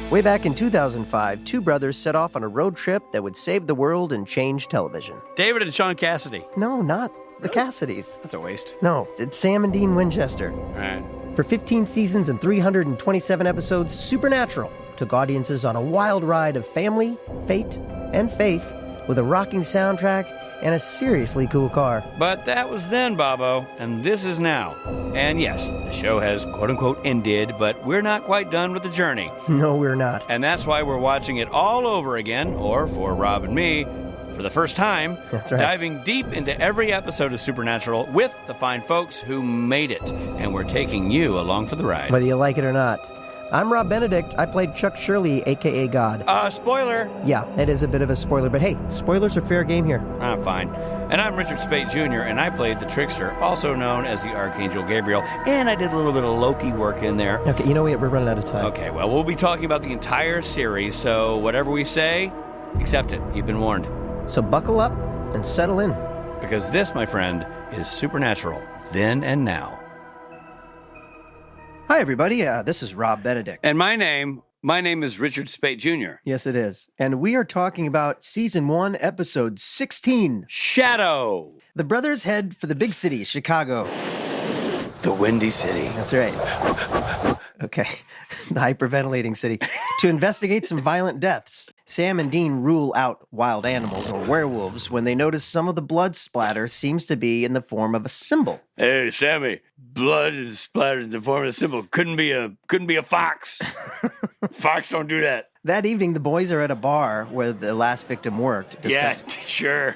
Way back in 2005, two brothers set off on a road trip that would save the world and change television. David and Sean Cassidy. No, not the Cassidys. That's a waste. No, it's Sam and Dean Winchester. All right. For 15 seasons and 327 episodes, Supernatural took audiences on a wild ride of family, fate, and faith with a rocking soundtrack and a seriously cool car. But that was then, Bobo, and this is now. And yes, the show has quote-unquote ended, but we're not quite done with the journey. No, we're not. And that's why we're watching it all over again, or for Rob and me, for the first time, That's right. diving deep into every episode of Supernatural with the fine folks who made it. And we're taking you along for the ride. Whether you like it or not. I'm Rob Benedict. I played Chuck Shirley, a.k.a. God. Spoiler. Yeah, it is a bit of a spoiler, but hey, spoilers are fair game here. Fine. And I'm Richard Speight Jr., and I played the Trickster, also known as the Archangel Gabriel, and I did a little bit of Loki work in there. Okay, you know we're running out of time. Okay, well, we'll be talking about the entire series, so whatever we say, accept it. You've been warned. So buckle up and settle in. Because this, my friend, is Supernatural, then and now. Hi, everybody. This is Rob Benedict. And my name is Richard Speight Jr. Yes, it is. And we are talking about Season 1, Episode 16. Shadow. The brothers head for the big city, Chicago. The Windy City. That's right. Okay. The hyperventilating city. To investigate some violent deaths. Sam and Dean rule out wild animals or werewolves when they notice some of the blood splatter seems to be in the form of a symbol. Hey, Sammy, blood is splattered in the form of a symbol. Couldn't be a fox. Fox don't do that. That evening, the boys are at a bar where the last victim worked. Yeah, sure.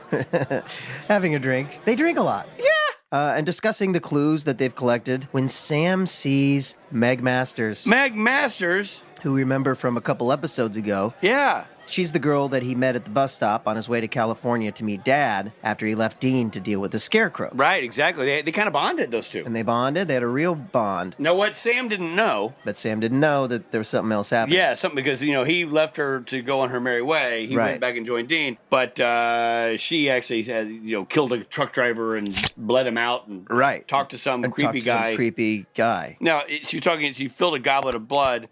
Having a drink. They drink a lot. Yeah. And discussing the clues that they've collected when Sam sees Meg Masters. Meg Masters? Who we remember from a couple episodes ago. Yeah. She's the girl that he met at the bus stop on his way to California to meet Dad after he left Dean to deal with the scarecrow. Right, exactly. They kind of bonded, those two. And they bonded. They had a real bond. Now, what Sam didn't know... But Sam didn't know that there was something else happening. Yeah, something because, he left her to go on her merry way. He went back and joined Dean. But she actually had, killed a truck driver and bled him out and talked to some creepy guy. Now, she filled a goblet of blood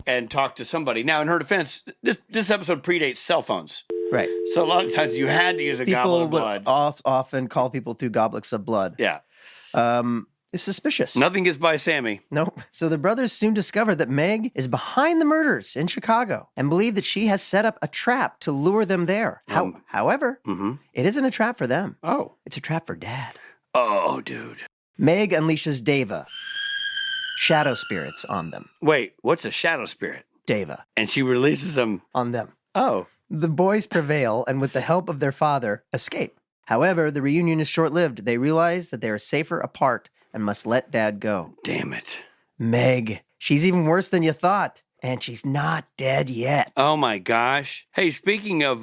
and talked to somebody. Now, in her defense, this episode predates cell phones. Right. So a lot of times you had to use a goblet of blood. People often call people through goblets of blood. Yeah. It's suspicious. Nothing gets by Sammy. Nope. So the brothers soon discover that Meg is behind the murders in Chicago and believe that she has set up a trap to lure them there. However, it isn't a trap for them. Oh. It's a trap for Dad. Oh, dude. Meg unleashes Deva, shadow spirits, on them. Wait, what's a shadow spirit? Deva. And she releases them on them. Oh. The boys prevail and with the help of their father, escape. However, the reunion is short-lived. They realize that they are safer apart and must let Dad go. Damn it. Meg, she's even worse than you thought. And she's not dead yet. Oh, my gosh. Hey, speaking of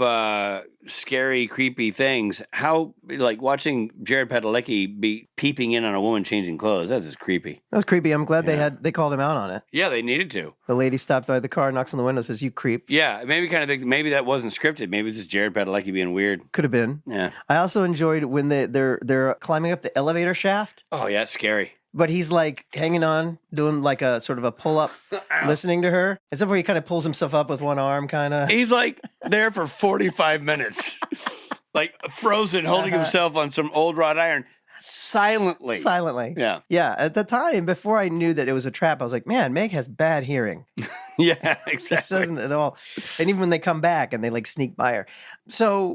scary, creepy things, how, watching Jared Padalecki be peeping in on a woman changing clothes, that's just creepy. That was creepy. I'm glad they called him out on it. Yeah, they needed to. The lady stopped by the car, knocks on the window, says, "You creep." Yeah, maybe kind of think maybe that wasn't scripted. Maybe it's just Jared Padalecki being weird. Could have been. Yeah. I also enjoyed when they're climbing up the elevator shaft. Oh, yeah, it's scary. But he's hanging on, doing a sort of a pull-up, listening to her. Except where he kind of pulls himself up with one arm, kind of. He's there for 45 minutes. Frozen, holding himself on some old wrought iron. Silently. Yeah. Yeah. At the time, before I knew that it was a trap, I was like, man, Meg has bad hearing. Yeah, exactly. She doesn't at all. And even when they come back and they sneak by her. So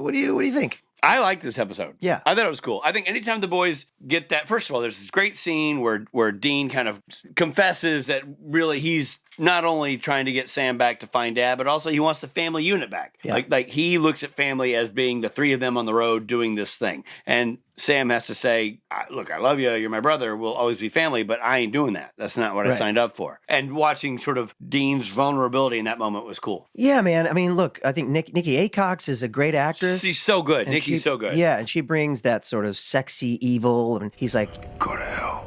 what do you think? I like this episode. Yeah. I thought it was cool. I think anytime the boys get that, first of all, there's this great scene where Dean kind of confesses that really he's not only trying to get Sam back to find Dad, but also he wants the family unit back. Yeah. Like he looks at family as being the three of them on the road doing this thing. And Sam has to say, look, I love you. You're my brother. We'll always be family, but I ain't doing that. That's not what I signed up for. And watching sort of Dean's vulnerability in that moment was cool. Yeah, man. I mean, look, I think Nicki Aycox is a great actress. She's so good. Nicki's so good. Yeah, and she brings that sort of sexy evil. And he's like, go to hell.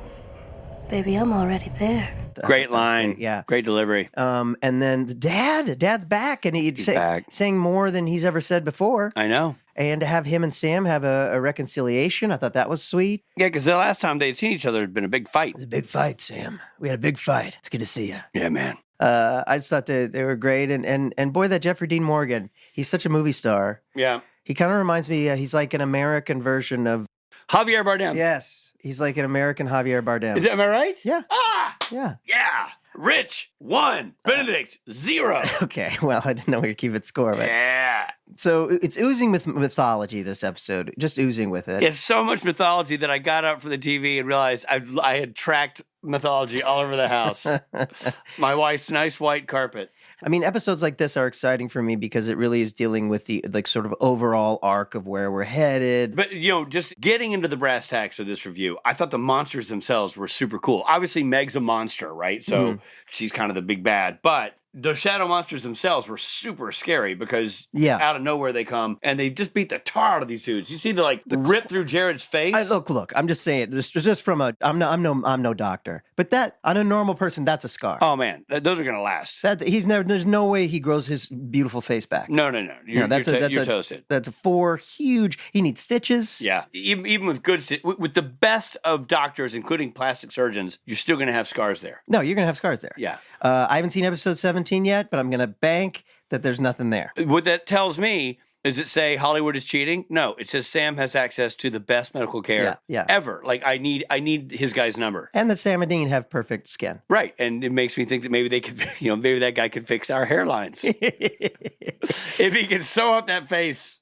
Baby, I'm already there. Great line. Great, yeah. Great delivery. And then Dad's back, and he's back. saying more than he's ever said before. I know. And to have him and Sam have a reconciliation, I thought that was sweet. Yeah, because the last time they'd seen each other had been a big fight. It was a big fight, Sam. We had a big fight. It's good to see you. Yeah, man. I just thought they were great. And boy, that Jeffrey Dean Morgan, he's such a movie star. Yeah. He kind of reminds me, he's like an American version of... Javier Bardem. Yes. He's like an American Javier Bardem. Am I right? Yeah. Ah! Yeah. Yeah. Rich, 1. Benedict, 0. Okay. Well, I didn't know we were keeping score. But... Yeah. So it's oozing with mythology, this episode. Just oozing with it. It's so much mythology that I got up for the TV and realized I had tracked mythology all over the house. My wife's nice white carpet. I mean, episodes like this are exciting for me because it really is dealing with the like sort of overall arc of where we're headed. But, just getting into the brass tacks of this review, I thought the monsters themselves were super cool. Obviously, Meg's a monster, right? So she's kind of the big bad. But the shadow monsters themselves were super scary because out of nowhere they come and they just beat the tar out of these dudes. You see the rip through Jared's face. Look. I'm just saying this just from I'm no doctor, but that on a normal person that's a scar. Oh man, those are gonna last. There's no way he grows his beautiful face back. No. You're toasted. That's 4 huge. He needs stitches. Yeah, even with with the best of doctors, including plastic surgeons, you're still gonna have scars there. No, you're gonna have scars there. Yeah. I haven't seen episode 17 yet, but I'm going to bank that there's nothing there. What that tells me, does it say Hollywood is cheating? No, it says Sam has access to the best medical care ever. Like I need his guy's number. And that Sam and Dean have perfect skin. Right. And it makes me think that maybe they could, maybe that guy could fix our hairlines. If he can sew up that face,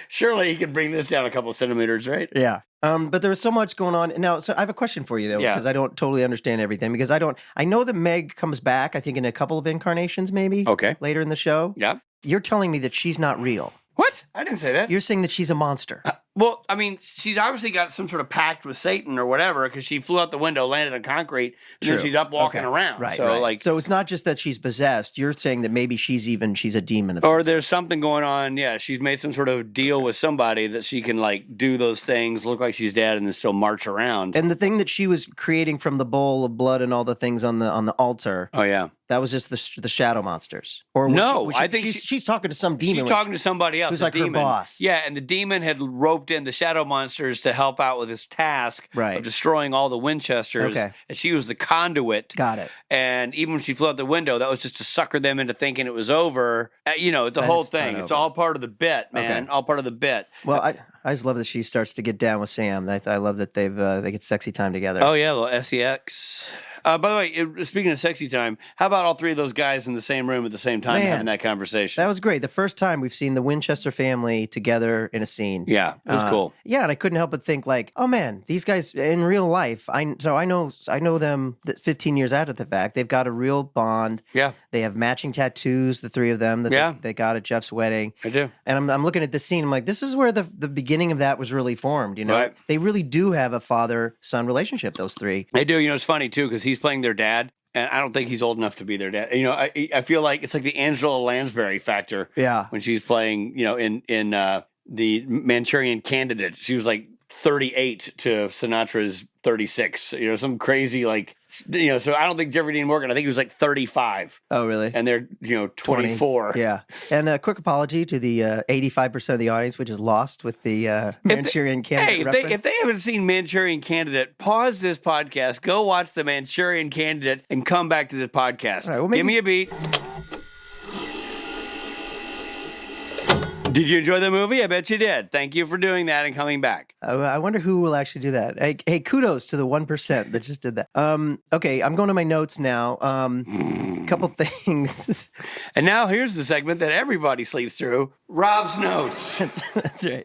surely he can bring this down a couple centimeters, right? Yeah. But there was so much going on. Now, so I have a question for you, though, because I don't totally understand everything. Because I know that Meg comes back, I think, in a couple of incarnations, maybe. Okay. Later in the show. Yeah. You're telling me that she's not real. What? I didn't say that. You're saying that she's a monster. Well, I mean, she's obviously got some sort of pact with Satan or whatever because she flew out the window, landed on concrete, and then she's up walking around. Right, so, right. So it's not just that she's possessed. You're saying that maybe she's a demon. Or there's something going on. Yeah, she's made some sort of deal with somebody that she can do those things, look like she's dead, and then still march around. And the thing that she was creating from the bowl of blood and all the things on the altar. Oh yeah. That was just the shadow monsters. Or I think she's talking to some demon. She's talking to somebody else. Who's like demon. her boss. Yeah, and the demon had roped in the shadow monsters to help out with his task of destroying all the Winchesters. Okay. And she was the conduit. Got it. And even when she flew out the window, that was just to sucker them into thinking it was over. The whole thing. It's all part of the bit, man. Okay. All part of the bit. Well, I just love that she starts to get down with Sam. I love that they get sexy time together. Oh yeah, a little sex. By the way, speaking of sexy time, how about all 3 of those guys in the same room at the same time having that conversation? That was great. The first time we've seen the Winchester family together in a scene. Yeah, it was cool. Yeah, and I couldn't help but think oh man, these guys in real life, I know them 15 years after the fact. They've got a real bond. Yeah. They have matching tattoos, the 3 of them that they got at Jeff's wedding. I do. And I'm looking at this scene, I'm like, this is where the beginning of that was really formed, Right. They really do have a father-son relationship, those 3. They do. It's funny too because he's playing their dad. And I don't think he's old enough to be their dad. I feel like it's like the Angela Lansbury factor. Yeah. When she's playing, in the Manchurian Candidate, she was like 38 to Sinatra's 36. Some crazy So I don't think Jeffrey Dean Morgan. I think he was like 35. Oh, really? And they're 24. 20. Yeah. And a quick apology to the 85% of the audience, which is lost with the Manchurian Candidate reference. If they haven't seen Manchurian Candidate, pause this podcast, go watch the Manchurian Candidate, and come back to the podcast. All right, give me a beat. Did you enjoy the movie? I bet you did. Thank you for doing that and coming back. I wonder who will actually do that. Hey, kudos to the 1% that just did that. Okay, I'm going to my notes now. Couple things. And now here's the segment that everybody sleeps through, Rob's Notes.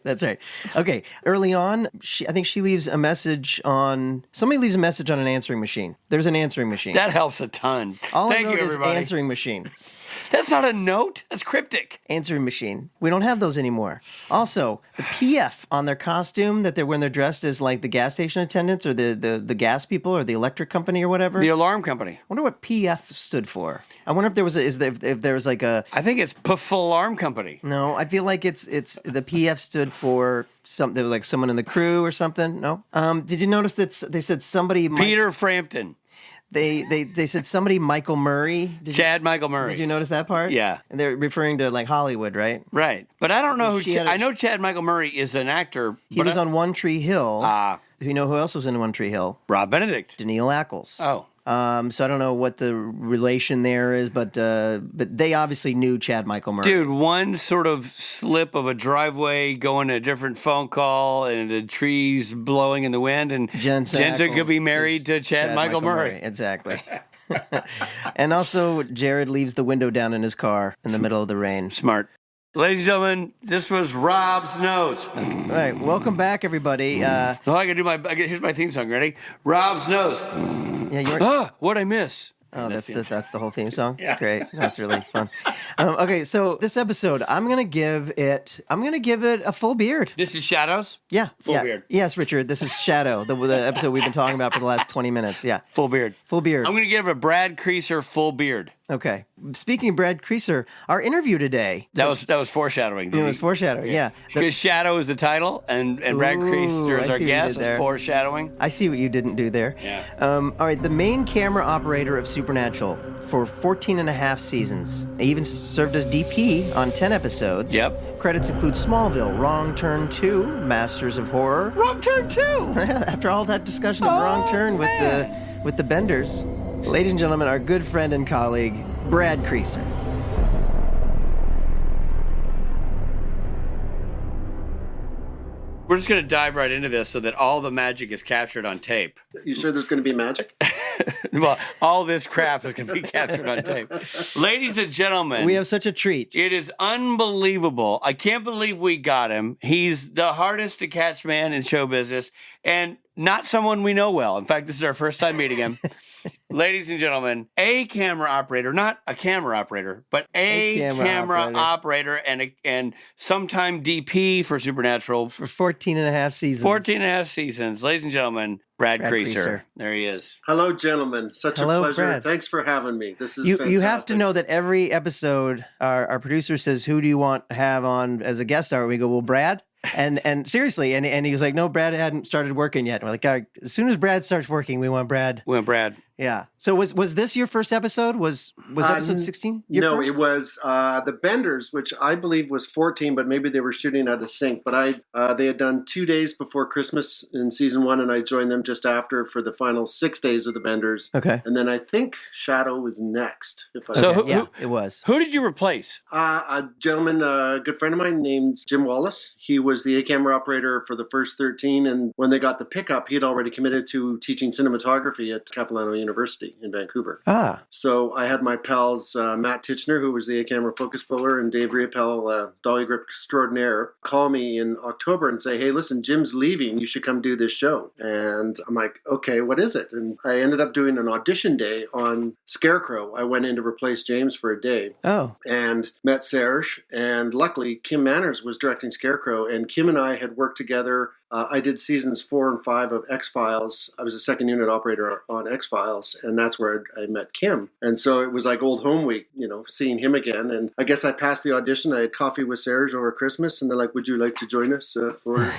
That's right. Okay, early on, I think somebody leaves a message on an answering machine. There's an answering machine. That helps a ton. Thank you, everybody. Is answering machine. That's not a note. That's cryptic. Answering machine. We don't have those anymore. Also, the PF on their costume when they're dressed as like the gas station attendants or the gas people or the electric company or whatever. The alarm company. I wonder what PF stood for. I wonder if there was if there was like a. I think it's Puff Alarm Company. No, I feel like it's the PF stood for something like someone in the crew or something. No. Did you notice that they said somebody? Peter Frampton. They said somebody Michael Murray. Michael Murray. Did you notice that part? Yeah. And they're referring to like Hollywood, right? Right. But I don't know who. I know Chad Michael Murray is an actor. He was on One Tree Hill. You know who else was in One Tree Hill? Rob Benedict. Daniil Ackles. Oh. So I don't know what the relation there is, but they obviously knew Chad Michael Murray. Dude, one sort of slip of a driveway going to a different phone call and the trees blowing in the wind, and Jensen could be married to Chad Michael Murray. Exactly. And also, Jared leaves the window down in his car in the middle of the rain. Smart. Ladies and gentlemen, this was Rob's Nose. All right, welcome back, everybody. Here's my theme song. Ready? Rob's Nose. Yeah, what'd I miss? Oh, that's the whole theme song. Yeah. That's great. That's really fun. Okay, so this episode, I'm gonna give it a full beard. This is Shadows. Yeah, full beard. Yes, Richard. This is Shadow, the episode we've been talking about for the last 20 minutes. Yeah, full beard. Full beard. I'm gonna give a Brad Creasser full beard. Okay. Speaking of Brad Creasser, our interview today. That was foreshadowing. It was foreshadowing, yeah. Because Shadow is the title, and Brad Creasser is our guest. Foreshadowing. I see what you didn't do there. Yeah. All right, the main camera operator of Supernatural for 14 and a half seasons. He even served as DP on 10 episodes. Yep. Credits include Smallville, Wrong Turn 2, Masters of Horror. Wrong Turn 2! After all that discussion of Wrong Turn with the Benders. Ladies and gentlemen, our good friend and colleague, Brad Creasser. We're just going to dive right into this so that all the magic is captured on tape. You sure there's going to be magic? Well, all this crap is going to be captured on tape. Ladies and gentlemen. We have such a treat. It is unbelievable. I can't believe we got him. He's the hardest to catch man in show business and not someone we know well. In fact, this is our first time meeting him. Ladies and gentlemen, a camera operator, not a camera operator, but a camera operator and sometime DP for Supernatural. For 14 and a half seasons. 14 and a half seasons. Ladies and gentlemen, Brad Creasser. There he is. Hello, gentlemen. Such a pleasure. Brad. Thanks for having me. This is fantastic. You have to know that every episode, our producer says, who do you want to have on as a guest star? We go, well, Brad. And seriously, and he was like, no, Brad hadn't started working yet. And we're like, as soon as Brad starts working, we want Brad. Yeah. So was this your first episode? Was episode 16? No, first? It was the Benders, which I believe was 14, but maybe they were shooting out of sync. But they had done 2 days before Christmas in season 1, and I joined them just after for the final 6 days of the Benders. Okay. And then I think Shadow was next. It was. Who did you replace? A gentleman, a good friend of mine named Jim Wallace. He was the camera operator for the first 13, and when they got the pickup, he had already committed to teaching cinematography at Capilano University in Vancouver. So I had my pals, Matt Titchener, who was the camera focus puller, and Dave Riopel, dolly grip extraordinaire, call me in October and say, hey, listen, Jim's leaving. You should come do this show. And I'm like, okay, what is it? And I ended up doing an audition day on Scarecrow. I went in to replace James for a day. And met Serge. And luckily, Kim Manners was directing Scarecrow. And Kim and I had worked together. I did seasons 4 and 5 of X-Files. I was a second unit operator on X-Files, and that's where I met Kim. And so it was like old home week, seeing him again. And I guess I passed the audition. I had coffee with Serge over Christmas, and they're like, would you like to join us for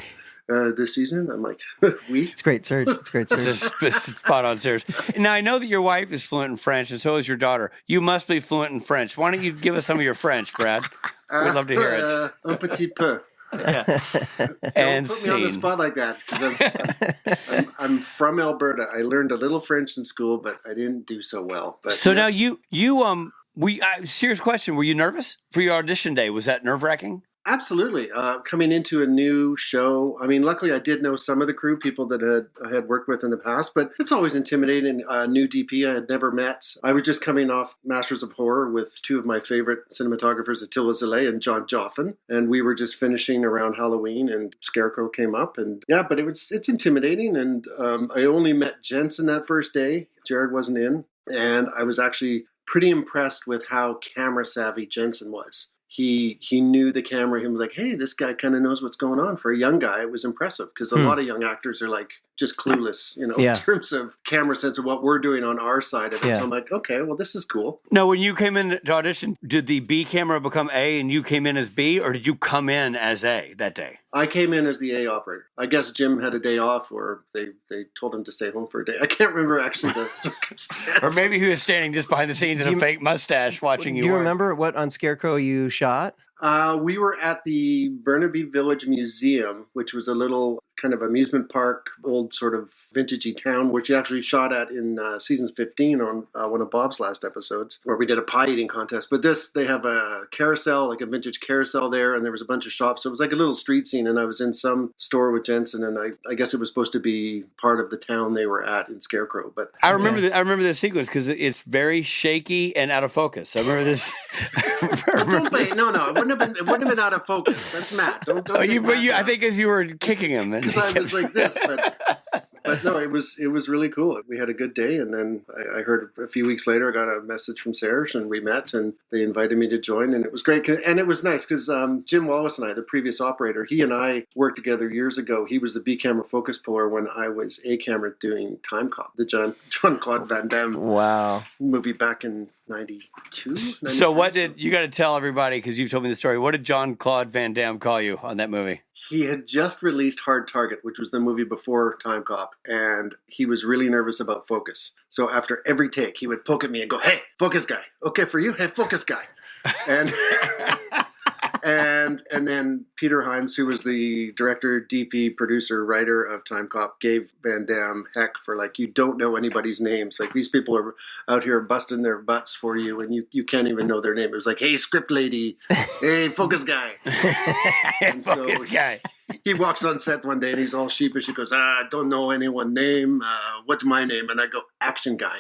this season? I'm like, we? It's great, Serge. This is spot on, Serge. Now, I know that your wife is fluent in French, and so is your daughter. You must be fluent in French. Why don't you give us some of your French, Brad? We'd love to hear it. Un petit peu. Yeah. Don't put me on the spot like that, because I'm from Alberta. I learned a little French in school, but I didn't do so well. But so now serious question: were you nervous for your audition day? Was that nerve-wracking? Absolutely. Coming into a new show, I mean, luckily I did know some of the crew, people that I had worked with in the past, but it's always intimidating. A new DP I had never met. I was just coming off Masters of Horror with 2 of my favorite cinematographers, Attila Zalé and John Joffin, and we were just finishing around Halloween, and Scarecrow came up, and yeah, but it's intimidating, and I only met Jensen that first day. Jared wasn't in, and I was actually pretty impressed with how camera savvy Jensen was. He knew the camera. He was like, hey, this guy kind of knows what's going on. For a young guy, it was impressive, because a lot of young actors are like, just clueless, in terms of camera sense of what we're doing on our side of it. So I'm like, okay, well, this is cool. Now, when you came in to audition, did the B camera become A and you came in as B, or did you come in as A that day? I came in as the A operator. I guess Jim had a day off, or they told him to stay home for a day. I can't remember actually the circumstance. Or maybe he was standing just behind the scenes in a fake mustache watching you. Do you remember what on Scarecrow you shot? We were at the Burnaby Village Museum, which was a little kind of amusement park, old sort of vintagey town, which you actually shot at in season 15 on one of Bob's last episodes, where we did a pie eating contest. But they have a carousel, like a vintage carousel there, and there was a bunch of shops. So it was like a little street scene, and I was in some store with Jensen, and I guess it was supposed to be part of the town they were at in Scarecrow. But I remember this sequence because it's very shaky and out of focus. I remember this. No, it wouldn't have been out of focus. That's Matt. Don't I think as you were kicking him, because I was like this, but no, it was really cool. We had a good day, and then I heard a few weeks later, I got a message from Serge, and we met, and they invited me to join, and it was great. And it was nice because Jim Wallace and I, the previous operator, he and I worked together years ago. He was the B camera focus puller when I was A camera doing Time Cop, the Jean-Claude Van Damme movie back in 92. So what did you got to tell everybody, because you've told me the story, what did Jean-Claude Van Damme call you on that movie? He had just released Hard Target, which was the movie before Time Cop, and he was really nervous about focus. So after every take, he would poke at me and go, "Hey, focus guy. Okay, for you, hey, focus guy." And and then Peter Hyams, who was the director, DP, producer, writer of Time Cop, gave Van Damme heck for like, you don't know anybody's names. Like, these people are out here busting their butts for you, and you can't even know their name. It was like, "Hey, script lady. Hey, focus guy." And focus guy. He walks on set one day and he's all sheepish. He goes, "I don't know anyone's name. What's my name?" And I go, "Action guy."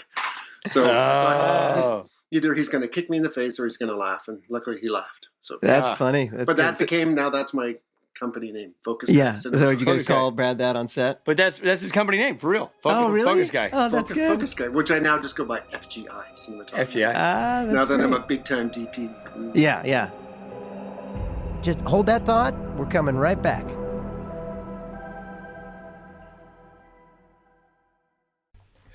So either he's going to kick me in the face or he's going to laugh. And luckily he laughed. So that's funny. That's my company name, Focus Guy. Yeah. So what you guys call Brad that on set? But that's his company name, for real. Really? Focus Guy. Oh, that's good. Focus Guy, which I now just go by FGI, Cinematographer. FGI. Now that I'm a big-time DP. Yeah. Just hold that thought. We're coming right back.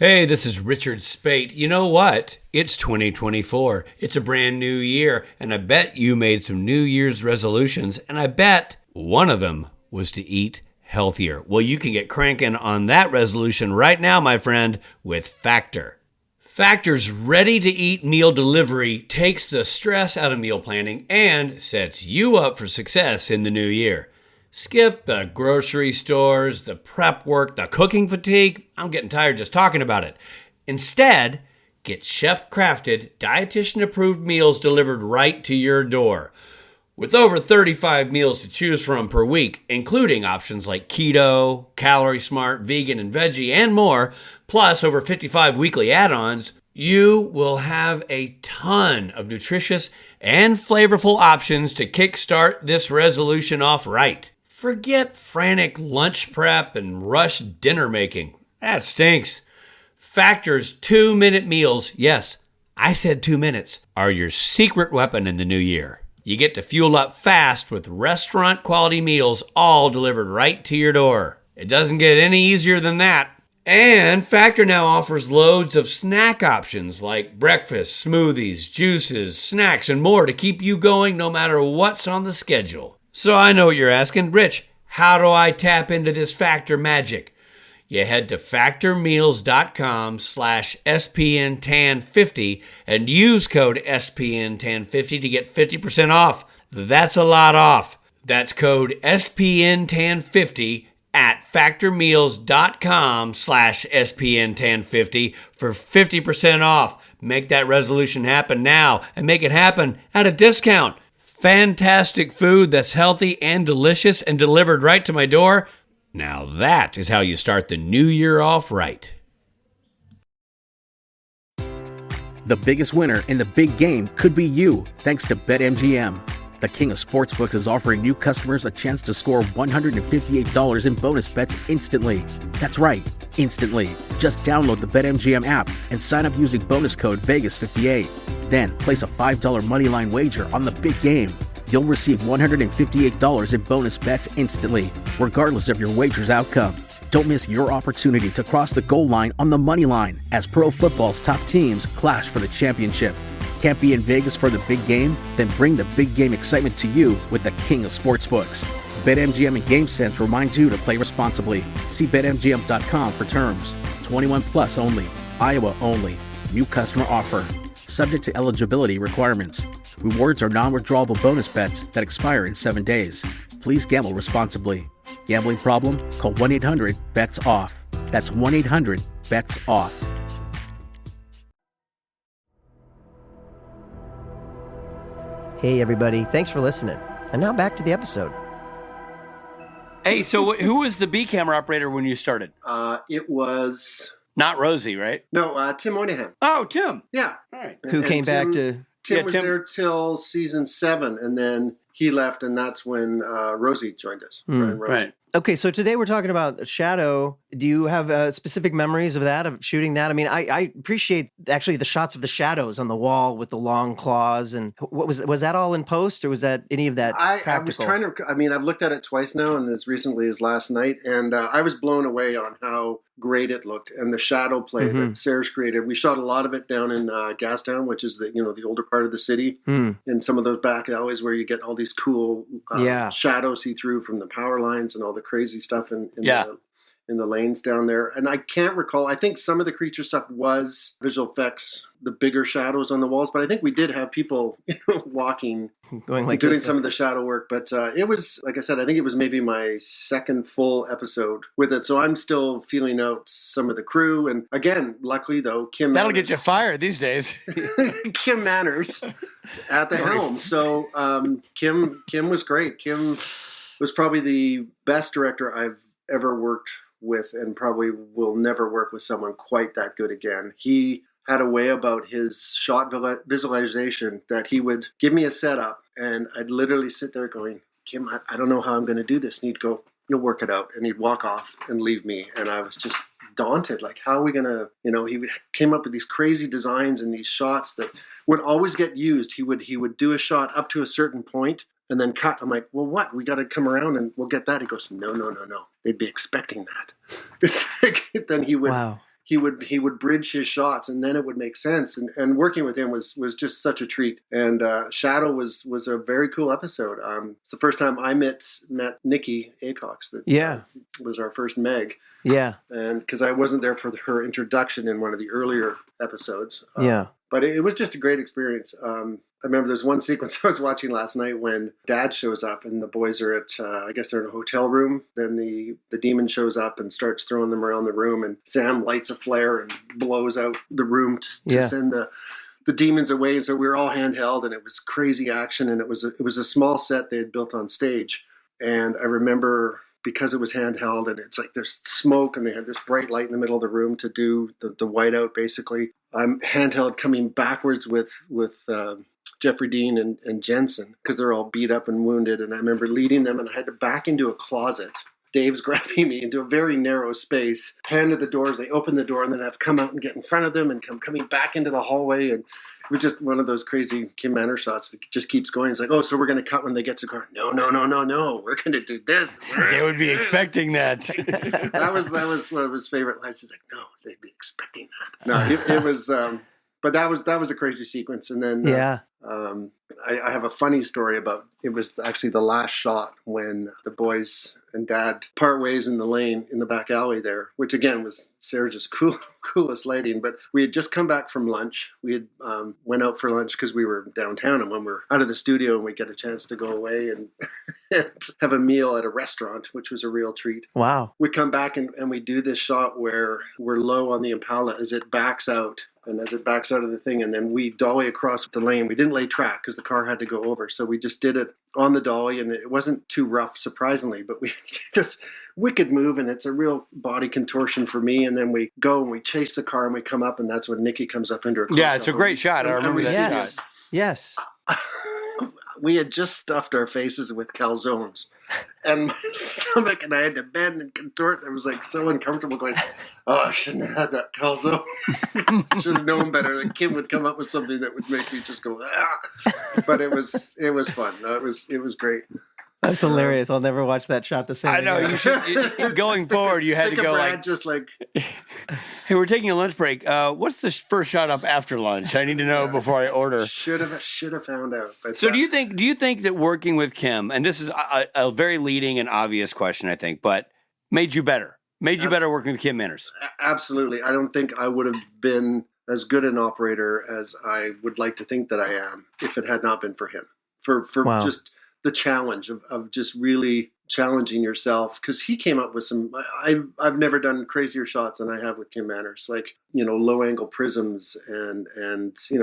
Hey, this is Richard Spate. You know what? It's 2024. It's a brand new year, and I bet you made some New Year's resolutions, and I bet one of them was to eat healthier. Well, you can get cranking on that resolution right now, my friend, with Factor. Factor's ready-to-eat meal delivery takes the stress out of meal planning and sets you up for success in the new year. Skip the grocery stores, the prep work, the cooking fatigue. I'm getting tired just talking about it. Instead, get chef-crafted, dietitian-approved meals delivered right to your door. With over 35 meals to choose from per week, including options like keto, calorie smart, vegan, and veggie, and more, plus over 55 weekly add-ons, you will have a ton of nutritious and flavorful options to kickstart this resolution off right. Forget frantic lunch prep and rush dinner making. That stinks. Factor's 2-minute meals, yes, I said 2 minutes, are your secret weapon in the new year. You get to fuel up fast with restaurant-quality meals all delivered right to your door. It doesn't get any easier than that. And Factor now offers loads of snack options like breakfast, smoothies, juices, snacks, and more to keep you going no matter what's on the schedule. So I know what you're asking, Rich, how do I tap into this Factor magic? You head to factormeals.com/SPNTAN50 and use code SPNTAN50 to get 50% off. That's a lot off. That's code SPNTAN50 at factormeals.com/SPNTAN50 for 50% off. Make that resolution happen now and make it happen at a discount. Fantastic food that's healthy and delicious and delivered right to my door. Now that is how you start the new year off right. The biggest winner in the big game could be you, thanks to BetMGM. The king of sportsbooks is offering new customers a chance to score $158 in bonus bets instantly. That's right, instantly. Just download the BetMGM app and sign up using bonus code Vegas58. Then place a $5 moneyline wager on the big game. You'll receive $158 in bonus bets instantly, regardless of your wager's outcome. Don't miss your opportunity to cross the goal line on the money line as pro football's top teams clash for the championship. Can't be in Vegas for the big game? Then bring the big game excitement to you with the king of sportsbooks. BetMGM and GameSense reminds you to play responsibly. See BetMGM.com for terms. 21 plus only. Iowa only. New customer offer. Subject to eligibility requirements. Rewards are non-withdrawable bonus bets that expire in 7 days. Please gamble responsibly. Gambling problem? Call 1-800-BETS-OFF. That's 1-800-BETS-OFF. Hey, everybody. Thanks for listening. And now back to the episode. Hey, so who was the B camera operator when you started? It was... Not Rosie, right? No, Tim Moynihan. Oh, Tim. Yeah. All right. Who came back to... Tim was there till season 7, and then he left, and that's when Rosie joined us. Right. Okay, so today we're talking about Shadow. Do you have specific memories of that, of shooting that? I mean, I appreciate actually the shots of the shadows on the wall with the long claws. And what was that all in post, or was that any of that practical? I was trying to, I've looked at it twice now, and as recently as last night, and I was blown away on how great it looked, and the shadow play that Serge created. We shot a lot of it down in Gastown, which is the older part of the city, in some of those back alleys where you get all these cool shadows see through from the power lines and all the crazy stuff in the lanes down there. And I can't recall. I think some of the creature stuff was visual effects, the bigger shadows on the walls, but I think we did have people walking, doing some of the shadow work. But it was, like I said, I think it was maybe my second full episode with it. So I'm still feeling out some of the crew. And again, luckily though, Kim That'll Manners, get you fired these days. Kim Manners at the helm. So Kim was great. Kim was probably the best director I've ever worked with, and probably will never work with someone quite that good again. He had a way about his shot visualization that he would give me a setup, and I'd literally sit there going, Kim, I don't know how I'm going to do this. And he'd go, you'll work it out. And he'd walk off and leave me. And I was just daunted. Like, how are we going to, he came up with these crazy designs and these shots that would always get used. He would do a shot up to a certain point and then cut. I'm like, well, what? We got to come around and we'll get that. He goes, no. They'd be expecting that. It's like, then he would, he would bridge his shots, and then it would make sense. And working with him was just such a treat. And Shadow was a very cool episode. It's the first time I met Nicki Aycox. That was our first Meg. Yeah. And because I wasn't there for her introduction in one of the earlier episodes. But it was just a great experience. I remember there's one sequence I was watching last night when Dad shows up and the boys are at, I guess they're in a hotel room. Then the demon shows up and starts throwing them around the room, and Sam lights a flare and blows out the room to send the demons away. And so we were all handheld, and it was crazy action. And it was a small set they had built on stage. And I remember, because it was handheld and it's like there's smoke and they had this bright light in the middle of the room to do the whiteout, basically. I'm handheld coming backwards with Jeffrey Dean and Jensen, because they're all beat up and wounded. And I remember leading them, and I had to back into a closet. Dave's grabbing me into a very narrow space, hand to the doors. They open the door, and then I have to come out and get in front of them and coming back into the hallway. And it was just one of those crazy Kim Manners shots that just keeps going. It's like, oh, so we're going to cut when they get to the car. No. We're going to do this. They would be expecting that. that was one of his favorite lines. He's like, no, they'd be expecting that. No, it was, but that was a crazy sequence. And then, I have a funny story about, it was actually the last shot when the boys and Dad part ways in the lane in the back alley there, which again was Serge's coolest lighting. But we had just come back from lunch. We had went out for lunch because we were downtown, and when we're out of the studio and we get a chance to go away and have a meal at a restaurant, which was a real treat. Wow. We come back and we do this shot where we're low on the Impala as it backs out. And as it backs out of the thing, and then we dolly across the lane. We didn't lay track because the car had to go over. So we just did it on the dolly, and it wasn't too rough, surprisingly. But we did this wicked move, and it's a real body contortion for me. And then we go and we chase the car, and we come up, and that's when Nicki comes up into her close-up. Yeah, it's a great shot. I remember that shot. Yes. We had just stuffed our faces with calzones, and my stomach, and I had to bend and contort. It was like so uncomfortable going, oh, I shouldn't have had that calzone. Should have known better that Kim would come up with something that would make me just go, ah. But it was fun. No, it was great. That's hilarious. I'll never watch that shot the same. I know again. you should. Going forward, you had to go Brad like, just like, "Hey, we're taking a lunch break. What's the first shot up after lunch? I need to know before I order." should have found out. But, So do you think that working with Kim, and this is a very leading and obvious question, I think, but made you better? Made you better working with Kim Manners? Absolutely. I don't think I would have been as good an operator as I would like to think that I am if it had not been for him. For just the challenge of just really challenging yourself, because he came up with some. I've never done crazier shots than I have with Kim Manners, like low angle prisms and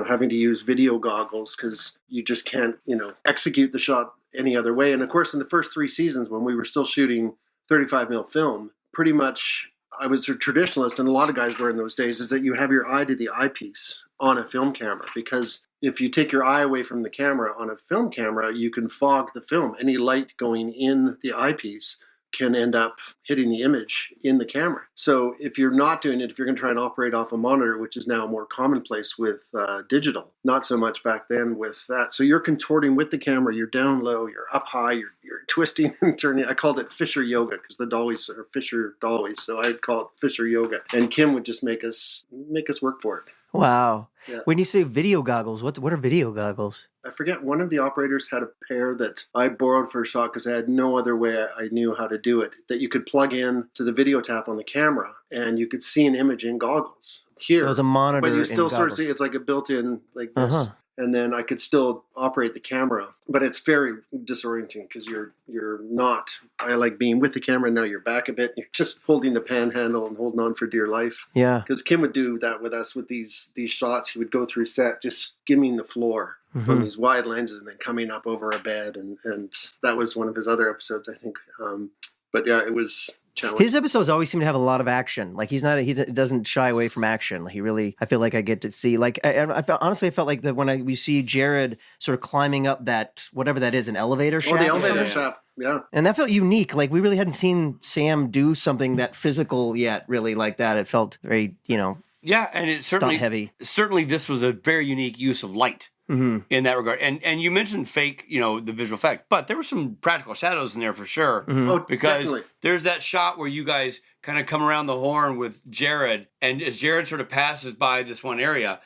having to use video goggles because you just can't execute the shot any other way. And of course, in the first 3 seasons when we were still shooting 35 mil film, pretty much I was a traditionalist, and a lot of guys were in those days, is that you have your eye to the eyepiece on a film camera, because if you take your eye away from the camera on a film camera, you can fog the film. Any light going in the eyepiece can end up hitting the image in the camera. So if you're not doing it, if you're going to try and operate off a monitor, which is now more commonplace with digital, not so much back then with that. So you're contorting with the camera, you're down low, you're up high, you're twisting and turning. I called it Fisher yoga because the dollies are Fisher dollies. So I'd call it Fisher yoga. And Kim would just make us work for it. Wow. Yeah. When you say video goggles, what are video goggles? I forget, one of the operators had a pair that I borrowed for a shot because I had no other way I knew how to do it, that you could plug in to the video tap on the camera and you could see an image in goggles. Here, so it was a monitor, but you still sort of goggles. see it's like a built-in like this, and then I could still operate the camera, but it's very disorienting because you're not. I like being with the camera, and now you're back a bit. You're just holding the pan handle and holding on for dear life. Yeah, because Kim would do that with us with these shots. He would go through set just skimming the floor from these wide lenses and then coming up over a bed, and that was one of his other episodes, I think. But yeah, it was challenging. His episodes always seem to have a lot of action. Like he doesn't shy away from action. He really, I feel like I get to see, like, I felt like that when we see Jared sort of climbing up that, whatever that is, an elevator shaft. Oh, the elevator shaft. Yeah. And that felt unique. Like we really hadn't seen Sam do something that physical yet, really, like that. It felt very, Yeah, and it certainly heavy. Certainly, this was a very unique use of light in that regard. And you mentioned fake, the visual effect, but there were some practical shadows in there for sure. Oh, because definitely. There's that shot where you guys kind of come around the horn with Jared, and as Jared sort of passes by this one area,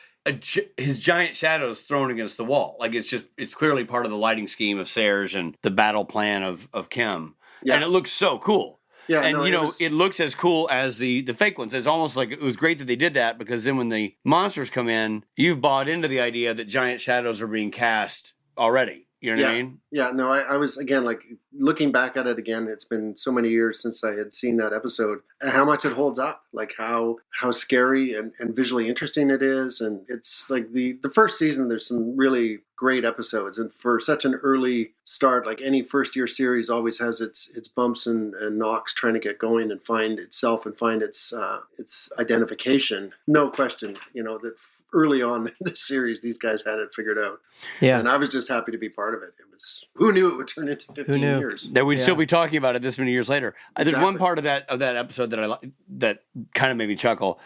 his giant shadow is thrown against the wall. Like it's clearly part of the lighting scheme of Sayers and the battle plan of Kim. Yeah. And it looks so cool. Yeah, and it looks as cool as the fake ones. It's almost like it was great that they did that, because then when the monsters come in, you've bought into the idea that giant shadows are being cast already. You know what I mean? Yeah, no, I was, again, like, looking back at it again, it's been so many years since I had seen that episode, and how much it holds up, like how scary and visually interesting it is. And it's like the first season, there's some really great episodes. And for such an early start, like any first year series always has its bumps and knocks trying to get going and find itself and find its identification. No question, that early on in the series, these guys had it figured out. Yeah. And I was just happy to be part of it. It was, who knew it would turn into 15 years? That we'd still be talking about it this many years later. Exactly. There's one part of that episode that kind of made me chuckle,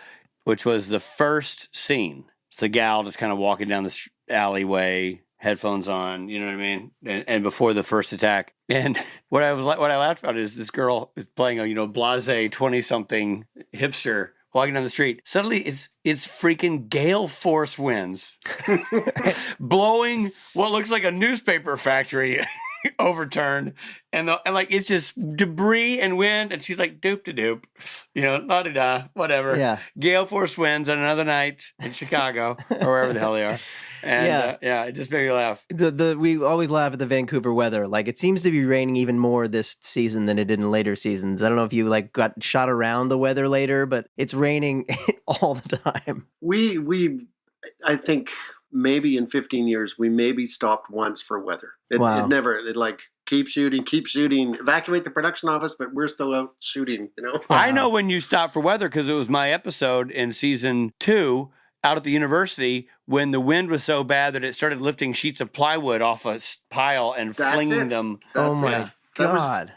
which was the first scene. It's the gal just kind of walking down this alleyway, headphones on, you know what I mean? And before the first attack. And what I laughed about is this girl is playing a, blasé 20-something hipster walking down the street. Suddenly it's freaking gale force winds blowing what looks like a newspaper factory overturned, and like it's just debris and wind, and she's like doop to doop, la-da-da, whatever. Yeah. Gale force winds on another night in Chicago or wherever the hell they are. And it just made me laugh. We always laugh at the Vancouver weather. Like, it seems to be raining even more this season than it did in later seasons. I don't know if you got shot around the weather later, but it's raining all the time. I think maybe in 15 years, we maybe stopped once for weather. It never, keep shooting, evacuate the production office, but we're still out shooting, Wow. I know when you stopped for weather, because it was my episode in season 2 out at the university when the wind was so bad that it started lifting sheets of plywood off a pile and flinging them. Oh my God.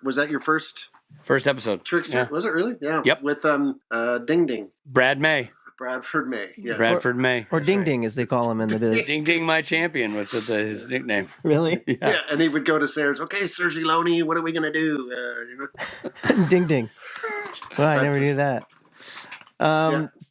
Was that your first episode? Trickster. Yeah. Was it really? Yeah. Yep. With Ding Ding. Brad May. Bradford May. Yes. Bradford May. Or Ding Ding, as they call him in the biz. Ding Ding, my champion was his nickname. Really? Yeah. And he would go to Sayers, okay, Sergi Loney, what are we going to do? Ding Ding. Well, I never knew that.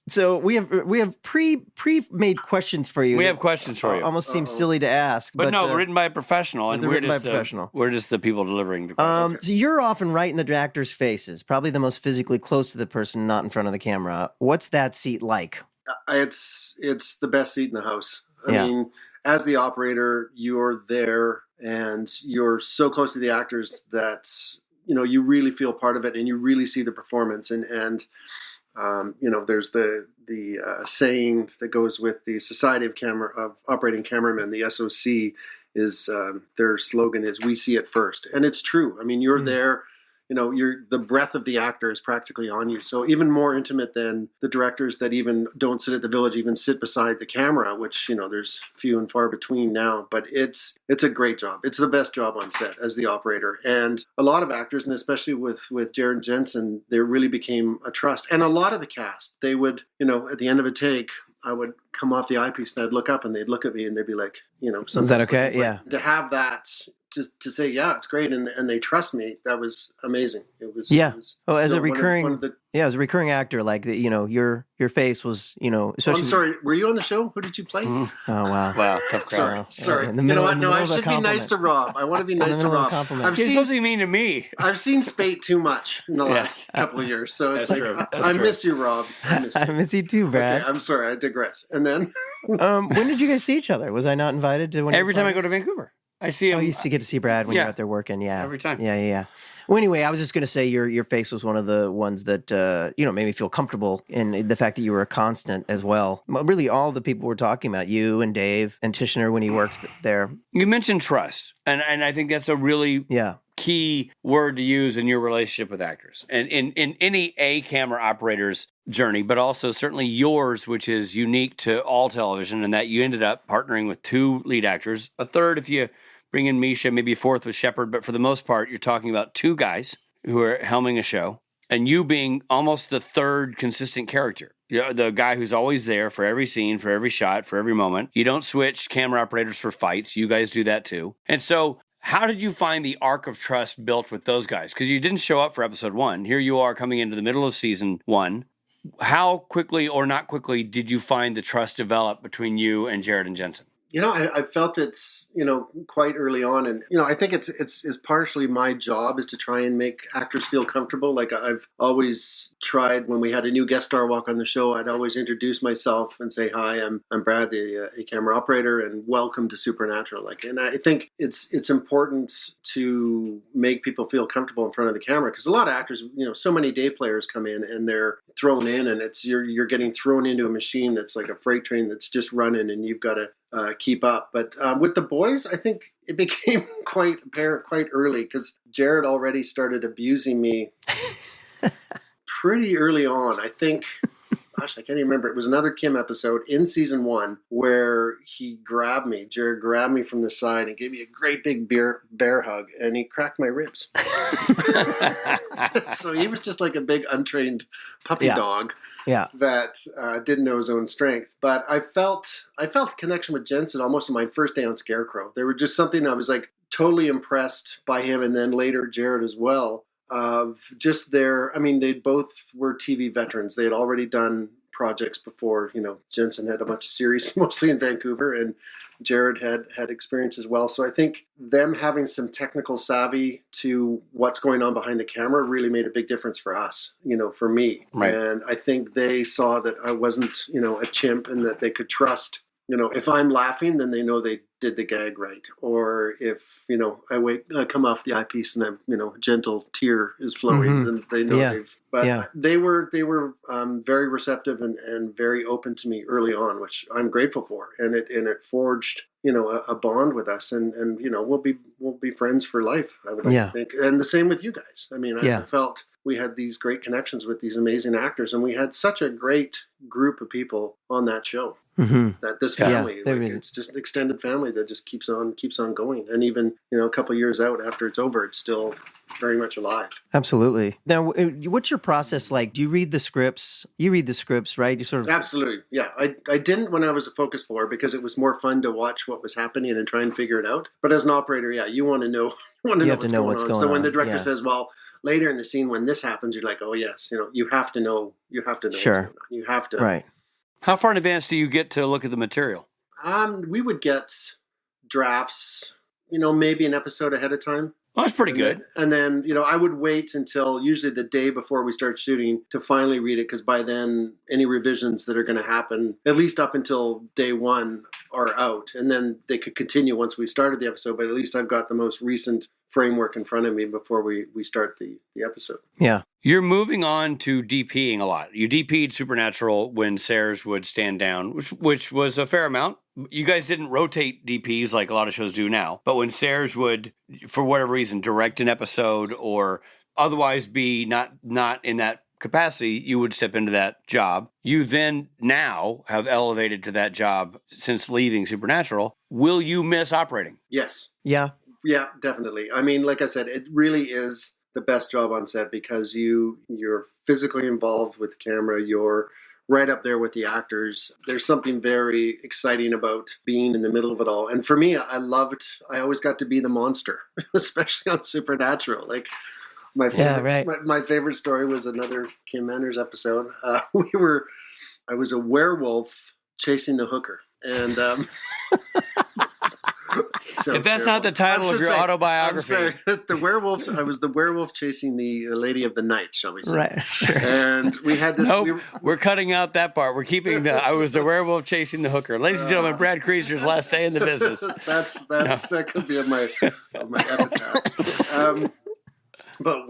So we have pre-made questions for you. We have questions for you. Almost seems silly to ask, but no, written by a professional, and we're just the people delivering the questions. So you're often right in the actors' faces, probably the most physically close to the person, not in front of the camera. What's that seat like? It's the best seat in the house. I mean, as the operator, you're there, and you're so close to the actors that you really feel part of it, and you really see the performance, and there's the saying that goes with the Society of Operating Cameramen, the SOC, is their slogan is "We see it first," and it's true. I mean, you're there. The breath of the actor is practically on you. So even more intimate than the directors that even don't sit at the Village, even sit beside the camera, which, there's few and far between now. But it's a great job. It's the best job on set as the operator. And a lot of actors, and especially with Jared and Jensen, there really became a trust. And a lot of the cast, they would, at the end of a take, I would come off the eyepiece and I'd look up and they'd look at me and they'd be like, is that okay? Yeah. To have that, to say, yeah, it's great. And they trust me. That was amazing. It was. As a recurring, as a recurring actor, like your face was, especially. I'm sorry. Were you on the show? Who did you play? Oh, wow. Wow. Tough crowd. Sorry. No, I should be nice to Rob. I want to be nice to Rob. You're supposed to be mean to me. I've seen Spate too much in the last couple of years. So it's I miss you, Rob. I miss you too, Brad. Okay, I'm sorry. I digress. And then. When did you guys see each other? Was I not invited to one? Every time I go to Vancouver. I see him. Oh, you used to get to see Brad when you're out there working. Yeah. Every time. Yeah. Well, anyway, I was just going to say your face was one of the ones that, made me feel comfortable in the fact that you were a constant as well. Really, all the people we're talking about, you and Dave and Tishner when he worked there. You mentioned trust. And I think that's a really key word to use in your relationship with actors. And in any camera operator's journey, but also certainly yours, which is unique to all television, and that you ended up partnering with 2 lead actors, a third if you bring in Misha, maybe a 4th with Shepard, but for the most part, you're talking about 2 guys who are helming a show, and you being almost the 3rd consistent character. The guy who's always there for every scene, for every shot, for every moment. You don't switch camera operators for fights. You guys do that too. And so how did you find the arc of trust built with those guys? Because you didn't show up for episode 1. Here you are coming into the middle of season 1. How quickly or not quickly did you find the trust develop between you and Jared and Jensen? I felt it's, quite early on. And, I think it's partially my job is to try and make actors feel comfortable. Like I've always tried when we had a new guest star walk on the show, I'd always introduce myself and say, hi, I'm Brad, the camera operator, and welcome to Supernatural. And I think it's important to make people feel comfortable in front of the camera because a lot of actors, so many day players come in and they're thrown in and you're getting thrown into a machine that's like a freight train that's just running and you've got to keep up. But with the boys, I think it became quite apparent quite early because Jared already started abusing me pretty early on. I think, gosh, I can't even remember. It was another Kim episode in season 1 where Jared grabbed me from the side and gave me a great big bear hug and he cracked my ribs. So he was just like a big untrained puppy dog. Yeah, that didn't know his own strength. But I felt a connection with Jensen almost on my first day on Scarecrow. There was just something I was like totally impressed by him, and then later Jared as well. Of just they both were TV veterans. They had already done projects before. Jensen had a bunch of series, mostly in Vancouver, and Jared had experience as well. So I think them having some technical savvy to what's going on behind the camera really made a big difference for us, for me. Right. And I think they saw that I wasn't, a chimp and that they could trust, if I'm laughing, then they know they did the gag right. Or if, I come off the eyepiece and a gentle tear is flowing, then they know they were very receptive and very open to me early on, which I'm grateful for. And it forged, a bond with us and we'll be friends for life, I would like to think. And the same with you guys. I felt we had these great connections with these amazing actors and we had such a great group of people on that show. Mm-hmm. That this family, it's just an extended family that just keeps on going. And even, a couple of years out after it's over, it's still very much alive. Absolutely. Now, what's your process like? Do you read the scripts? You read the scripts, right? You sort of... Absolutely. Yeah. I didn't when I was a focus puller because it was more fun to watch what was happening and try and figure it out. But as an operator, yeah, you want to know, you have to know what's going on. So when the director says, well, later in the scene when this happens, you're like, oh yes, you have to know Sure. what's going on. You have to. Right. How far in advance do you get to look at the material? We would get drafts, maybe an episode ahead of time. Well, that's pretty good. And then, I would wait until usually the day before we start shooting to finally read it, because by then any revisions that are going to happen, at least up until day one, are out. And then they could continue once we started the episode, but at least I've got the most recent framework in front of me before we start the episode. Yeah. You're moving on to DPing a lot. You DP'd Supernatural when Sayers would stand down, which was a fair amount. You guys didn't rotate DPs like a lot of shows do now, but when Sayers would, for whatever reason, direct an episode or otherwise be not in that capacity, you would step into that job. You then now have elevated to that job since leaving Supernatural. Will you miss operating? Yes. Yeah. Yeah, definitely. I mean, like I said, it really is the best job on set because you're physically involved with the camera. You're right up there with the actors. There's something very exciting about being in the middle of it all. And for me, I always got to be the monster, especially on Supernatural. Like my favorite story was another Kim Manners episode. I was a werewolf chasing the hooker. And if that's not the title of your autobiography. I was the werewolf chasing the lady of the night, shall we say. Right. Sure. And we had this... Nope, we're cutting out that part. We're keeping I was the werewolf chasing the hooker. Ladies and gentlemen, Brad Creaser's last day in the business. That could be on my epitaph. But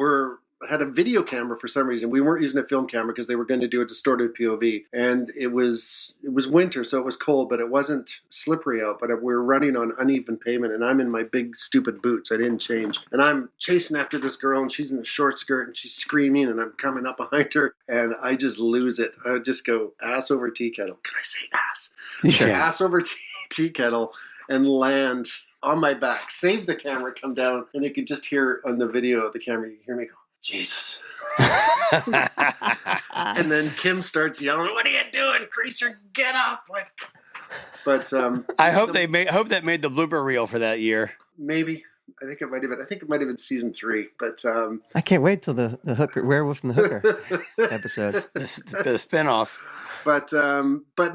had a video camera for some reason. We weren't using a film camera because they were going to do a distorted POV. And it was winter, so it was cold, but it wasn't slippery out. But we were running on uneven pavement, and I'm in my big, stupid boots. I didn't change. And I'm chasing after this girl, and she's in the short skirt, and she's screaming, and I'm coming up behind her, and I just lose it. I would just go ass over tea kettle. Can I say ass? Sure. Ass over tea kettle and land on my back. Save the camera, come down, and you could just hear on the video of the camera, you hear me go, Jesus. And then Kim starts yelling, "What are you doing, Creasser? Get up!" But I hope that made the blooper reel for that year. Maybe. I think it might have been season 3. But I can't wait till the hooker, werewolf and the hooker episode. The spinoff. But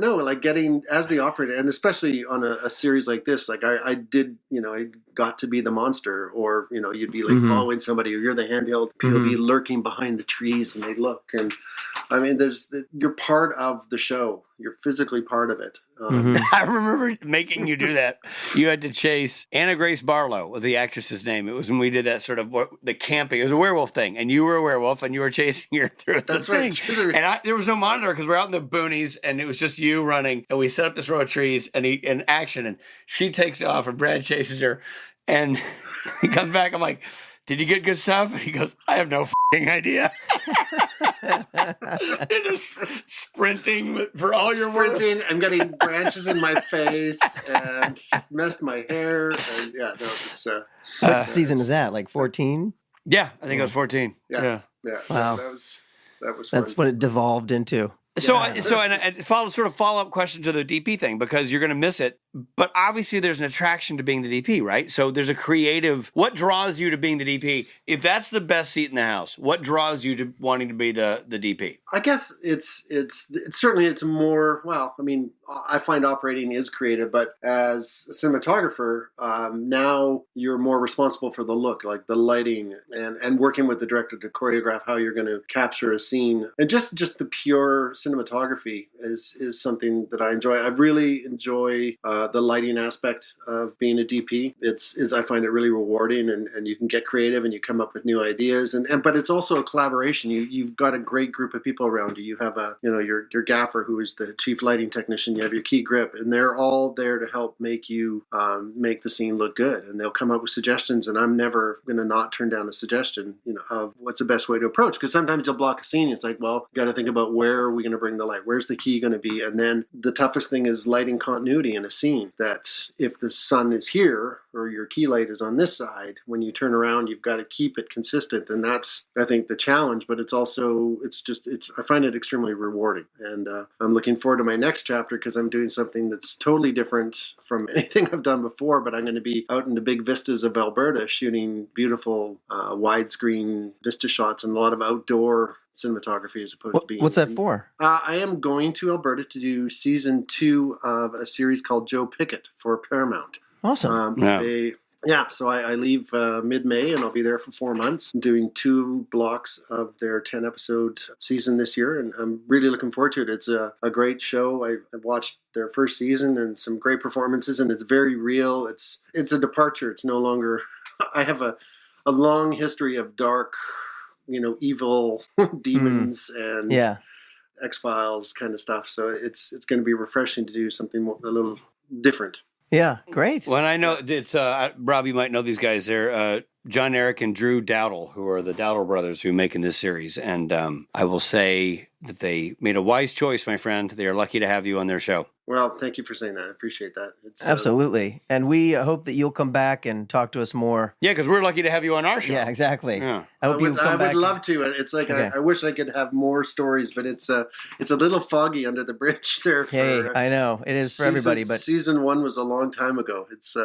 no, like getting as the operator, and especially on a series like this, like I did, I got to be the monster, or you'd be like following somebody, or you're the handheld POV lurking behind the trees, and they look, and I mean, you're part of the show. You're physically part of it. I remember making you do that. You had to chase Anna Grace Barlow, was the actress's name. It was when we did that sort of the camping. It was a werewolf thing, and you were a werewolf, and you were chasing her through the thing. And there was no monitor because we're out in the boonies, and it was just you running. And we set up this row of trees, and in action, and she takes off, and Brad chases her, and he comes back. I'm like, "Did you get good stuff?" And he goes, "I have no f***ing idea." You're just sprinting for all your work. I'm getting branches in my face and messed my hair. And yeah, no, it's what season is that? Like 14? Yeah, I think it was 14. Yeah. Wow. That was That's fun. what it devolved into. So follow up question to the DP thing, because you're going to miss it. But obviously there's an attraction to being the DP, right? So there's a creative, what draws you to being the DP? If that's the best seat in the house, what draws you to wanting to be the DP? I guess it's certainly more, well, I mean, I find operating is creative, but as a cinematographer, now you're more responsible for the look, like the lighting and working with the director to choreograph how you're going to capture a scene. And just the pure cinematography is something that I enjoy. I really enjoy the lighting aspect of being a DP. I find it really rewarding, and you can get creative and you come up with new ideas. But it's also a collaboration. You've got a great group of people around you. You have your gaffer, who is the chief lighting technician. You have your key grip, and they're all there to help make you make the scene look good. And they'll come up with suggestions, and I'm never going to not turn down a suggestion, of what's the best way to approach. Because sometimes you'll block a scene. It's like, well, you got to think about where are we going to bring the light? Where's the key going to be? And then the toughest thing is lighting continuity in a scene. Dean that if the sun is here or your key light is on this side, when you turn around, you've got to keep it consistent. And that's, I think, the challenge, but it's also, I find it extremely rewarding. And I'm looking forward to my next chapter because I'm doing something that's totally different from anything I've done before, but I'm going to be out in the big vistas of Alberta shooting beautiful widescreen vista shots and a lot of outdoor cinematography as opposed to being... What's that for? I am going to Alberta to do season 2 of a series called Joe Pickett for Paramount. Awesome. So I leave mid-May, and I'll be there for 4 months, doing 2 blocks of their 10-episode season this year, and I'm really looking forward to it. It's a great show. I've watched their first season and some great performances, and it's very real. It's a departure. It's no longer... I have a long history of dark, evil demons and X-Files kind of stuff, so it's going to be refreshing to do something a little different. Yeah, great. Well, I know it's Rob, you might know these guys. They're John Eric and Drew Dowdle, who are the Dowdle brothers who are making this series. And I will say that they made a wise choice, my friend. They are lucky to have you on their show. Well, thank you for saying that. I appreciate that. It's, absolutely. And we hope that you'll come back and talk to us more. Yeah, because we're lucky to have you on our show. Yeah, exactly. Yeah. I would love to. It's like, okay. I wish I could have more stories, but it's a little foggy under the bridge there. I know. It is for everybody. But season 1 was a long time ago. It's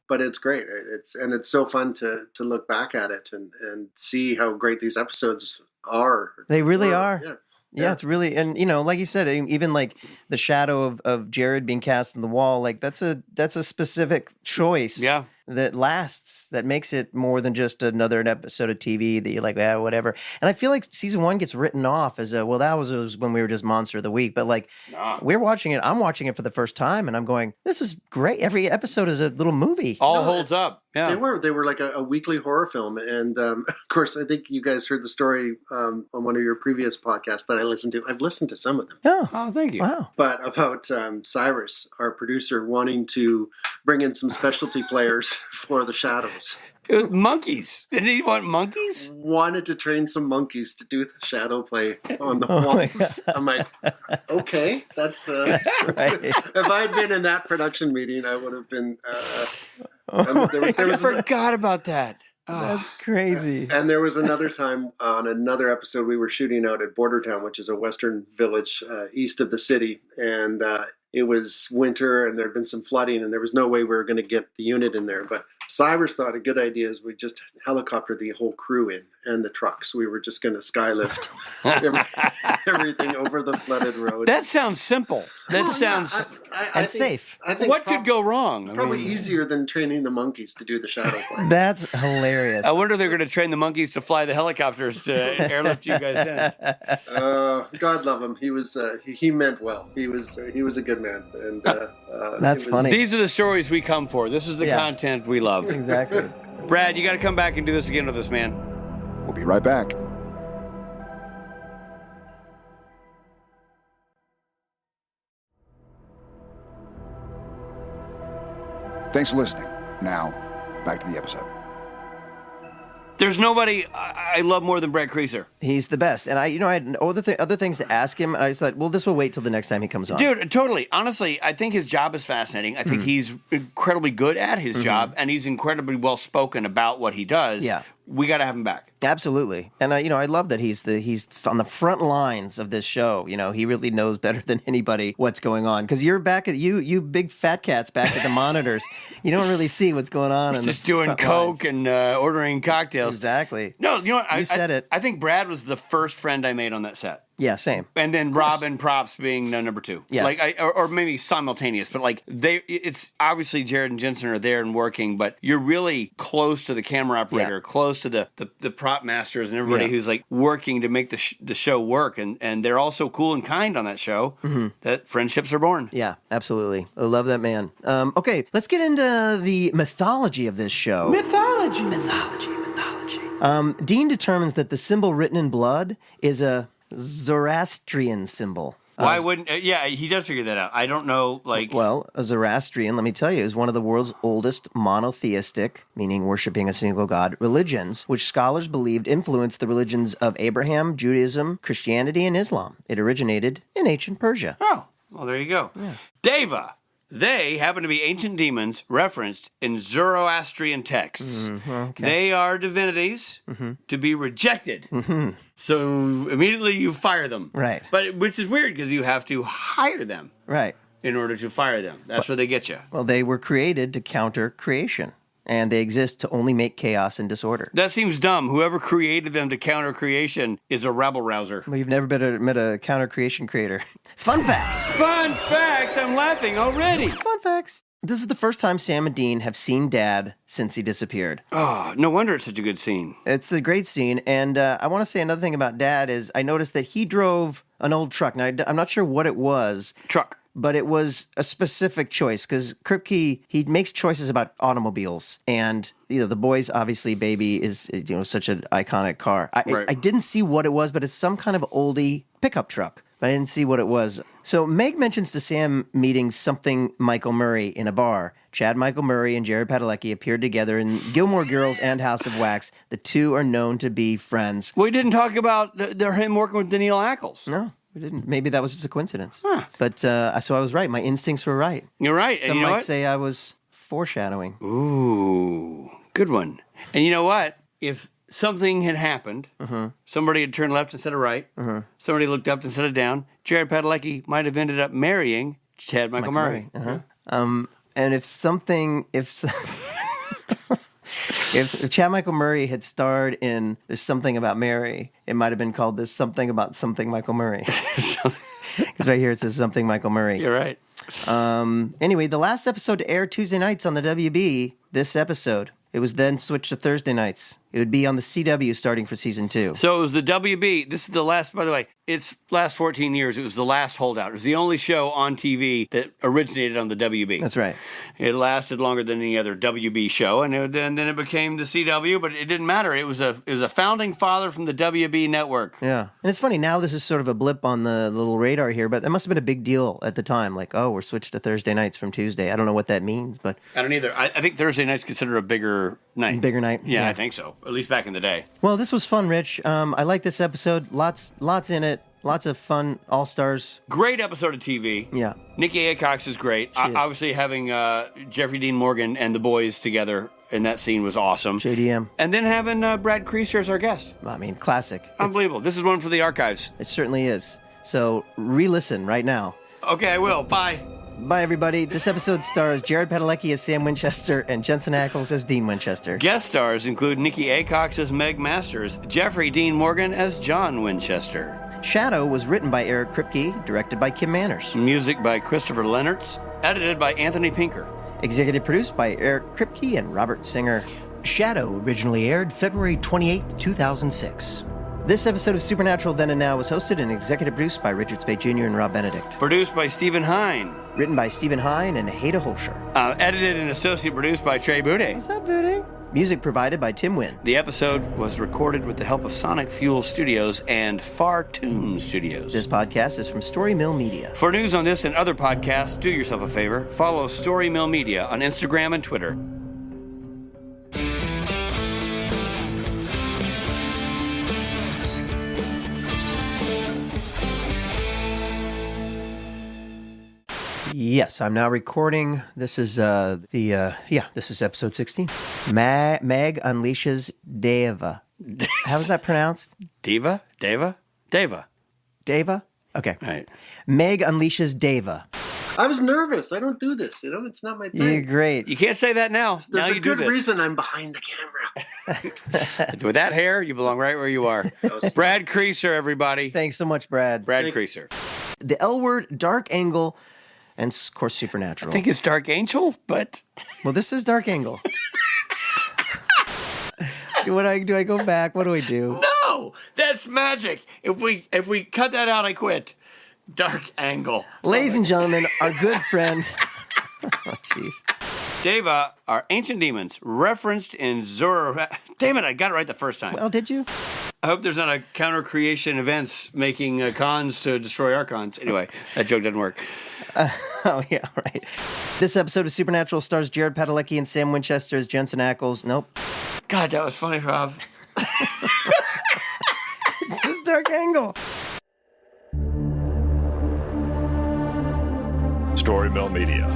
but it's great. It's so fun to look back at it and see how great these episodes are. They really are. Yeah, it's really, and like you said, even like the shadow of Jared being cast on the wall, like that's a specific choice. Yeah. That lasts, that makes it more than just another episode of TV that you're like, whatever. And I feel like season 1 gets written off as that was when we were just Monster of the Week. But like, we're watching it. I'm watching it for the first time, and I'm going, this is great. Every episode is a little movie. All holds up. Yeah, they were like a weekly horror film, and of course, I think you guys heard the story on one of your previous podcasts that I listened to. I've listened to some of them. Oh, thank you. Wow. But about Cyrus, our producer, wanting to bring in some specialty players for the shadows. It was monkeys. Didn't he want monkeys? Wanted to train some monkeys to do the shadow play on the walls. I'm like, okay, that's right. If I had been in that production meeting, I would have been. I forgot about that. That's crazy. And there was another time on another episode we were shooting out at Bordertown, which is a western village east of the city, and it was winter and there had been some flooding and there was no way we were going to get the unit in there. But Cyrus thought a good idea is we just helicopter the whole crew in and the trucks. We were just going to skylift everything over the flooded road. That sounds simple. That sounds safe. I think what could go wrong? Probably easier than training the monkeys to do the shadow play. That's hilarious. I wonder if they're going to train the monkeys to fly the helicopters to airlift you guys in. God love him. He was he meant well. He was a good man. And that's funny. These are the stories we come for. This is the content we love. Exactly. Brad, you got to come back and do this again with us, man. We'll be right back. Thanks for listening. Now, back to the episode. There's nobody I love more than Brad Creasser. He's the best. And I had other things to ask him. I just thought, well, this will wait till the next time he comes on. Dude, totally. Honestly, I think his job is fascinating. I think he's incredibly good at his job, and he's incredibly well-spoken about what he does. Yeah. We got to have him back. Absolutely. And I love that he's on the front lines of this show. He really knows better than anybody what's going on. Because you're back at you big fat cats back at the monitors. You don't really see what's going on. Just doing coke and ordering cocktails. Exactly. No, you know what? You said it. I think Brad was the first friend I made on that set. Yeah, same. And then Robin Props being number 2. Yes. Or maybe simultaneous, but it's obviously Jared and Jensen are there and working, but you're really close to the camera operator, close to the prop masters and everybody who's working to make the show work. And they're all so cool and kind on that show that friendships are born. Yeah, absolutely. I love that man. Okay, let's get into the mythology of this show. Mythology. Dean determines that the symbol written in blood is a Zoroastrian symbol. Why wouldn't... he does figure that out. I don't know, Well, a Zoroastrian, let me tell you, is one of the world's oldest monotheistic, meaning worshiping a single god, religions, which scholars believed influenced the religions of Abraham, Judaism, Christianity, and Islam. It originated in ancient Persia. Oh, well, there you go. Yeah. Deva, They happen to be ancient demons referenced in Zoroastrian texts. They are divinities to be rejected. So immediately you fire them. Right. But which is weird because you have to hire them. Right. In order to fire them. That's where they get you. Well, they were created to counter creation, and they exist to only make chaos and disorder. That seems dumb. Whoever created them to counter creation is a rabble-rouser. Well, you've never met a counter creation creator. Fun facts! Fun facts! I'm laughing already. Fun facts! This is the first time Sam and Dean have seen Dad since he disappeared. Oh, no wonder it's such a good scene. It's a great scene, and I want to say another thing about Dad is I noticed that he drove an old truck. Now, I'm not sure what it was. Truck. But it was a specific choice because Kripke, he makes choices about automobiles. And, the Boys, obviously, Baby is, such an iconic car. I didn't see what it was, but it's some kind of oldie pickup truck. But I didn't see what it was. So Meg mentions to Sam meeting something Michael Murray in a bar. Chad Michael Murray and Jared Padalecki appeared together in Gilmore Girls and House of Wax. The two are known to be friends. We didn't talk about him working with Nicki Aycox. No. We didn't. Maybe that was just a coincidence. Huh. But so I was right. My instincts were right. You're right. Some might say I was foreshadowing. Ooh, good one. And you know what? If something had happened, somebody had turned left instead of right, somebody looked up instead of down, Jared Padalecki might have ended up marrying Chad Michael Murray. And if If Chad Michael Murray had starred in There's Something About Mary, it might have been called There's Something About Something Michael Murray. Because right here it says Something Michael Murray. You're right. Anyway, the last episode to air Tuesday nights on the WB, this episode, it was then switched to Thursday nights. It would be on the CW starting for season 2. So it was the WB. This is the last, by the way, it's last 14 years. It was the last holdout. It was the only show on TV that originated on the WB. That's right. It lasted longer than any other WB show, and then it became the CW, but it didn't matter. It was a founding father from the WB network. Yeah. And it's funny, now this is sort of a blip on the little radar here, but that must have been a big deal at the time. Like, oh, we're switched to Thursday nights from Tuesday. I don't know what that means, but... I don't either. I think Thursday night's considered a bigger night. Bigger night? Yeah, I think so. At least back in the day. Well, this was fun, Rich. I like this episode. Lots in it. Lots of fun all-stars. Great episode of TV. Yeah. Nicki Aycox is great. Obviously, having Jeffrey Dean Morgan and the boys together in that scene was awesome. JDM. And then having Brad Creasser as our guest. I mean, classic. Unbelievable. This is one for the archives. It certainly is. So, re-listen right now. Okay, I will. Bye. Bye, everybody. This episode stars Jared Padalecki as Sam Winchester and Jensen Ackles as Dean Winchester. Guest stars include Nicki Aycox as Meg Masters, Jeffrey Dean Morgan as John Winchester. Shadow was written by Eric Kripke, directed by Kim Manners. Music by Christopher Lennertz, edited by Anthony Pinker. Executive produced by Eric Kripke and Robert Singer. Shadow originally aired February 28th, 2006. This episode of Supernatural Then and Now was hosted and executive produced by Richard Speight Jr. and Rob Benedict. Produced by Stephen Hine. Written by Stephen Hine and Haida Holscher. Edited and associate produced by Trey Boudet. What's up, Boudet? Music provided by Tim Wynn. The episode was recorded with the help of Sonic Fuel Studios and Fartoon Studios. This podcast is from Story Mill Media. For news on this and other podcasts, do yourself a favor. Follow Story Mill Media on Instagram and Twitter. Yes, I'm now recording. This is this is episode 16. Meg unleashes Deva. How's that pronounced? Deva? Okay. Okay. All right. Meg unleashes Deva. I was nervous. I don't do this. It's not my thing. You're great. You can't say that now. There's now you a good do this. reason I'm behind the camera. With that hair, you belong right where you are. Brad Creasser, everybody. Thanks so much, Brad. Brad Creasser. The L word, Dark Angle, and of course Supernatural. I think it's Dark Angel, but... Well, this is Dark Angle. Do I go back? What do I do? No! That's magic! If we cut that out, I quit. Dark Angle. Ladies and gentlemen, our good friend... Oh, jeez. Deva are ancient demons referenced in Zoroastrian... Damn it, I got it right the first time. Well, did you? I hope there's not a counter-creation events making cons to destroy our cons. Anyway, that joke doesn't work. Oh, yeah, right. This episode of Supernatural stars Jared Padalecki and Sam Winchester as Jensen Ackles. Nope. God, that was funny, Rob. This is Dark Angle. Story Mill Media.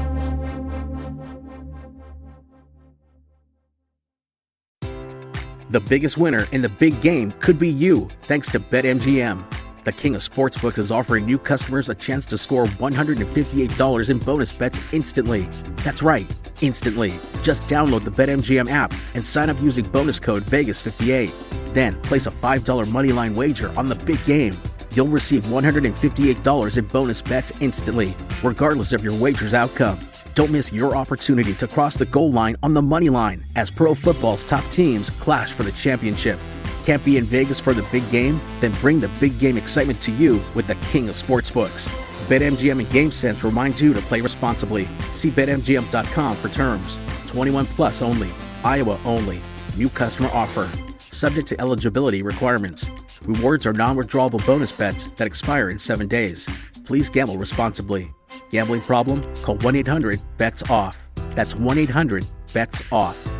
The biggest winner in the big game could be you, thanks to BetMGM. The king of sportsbooks is offering new customers a chance to score $158 in bonus bets instantly. That's right, instantly. Just download the BetMGM app and sign up using bonus code Vegas58. Then place a $5 moneyline wager on the big game. You'll receive $158 in bonus bets instantly, regardless of your wager's outcome. Don't miss your opportunity to cross the goal line on the money line as pro football's top teams clash for the championship. Can't be in Vegas for the big game? Then bring the big game excitement to you with the king of sportsbooks. BetMGM and GameSense reminds you to play responsibly. See BetMGM.com for terms. 21 plus only. Iowa only. New customer offer. Subject to eligibility requirements. Rewards are non-withdrawable bonus bets that expire in 7 days. Please gamble responsibly. Gambling problem? Call 1-800-BETS-OFF. That's 1-800-BETS-OFF.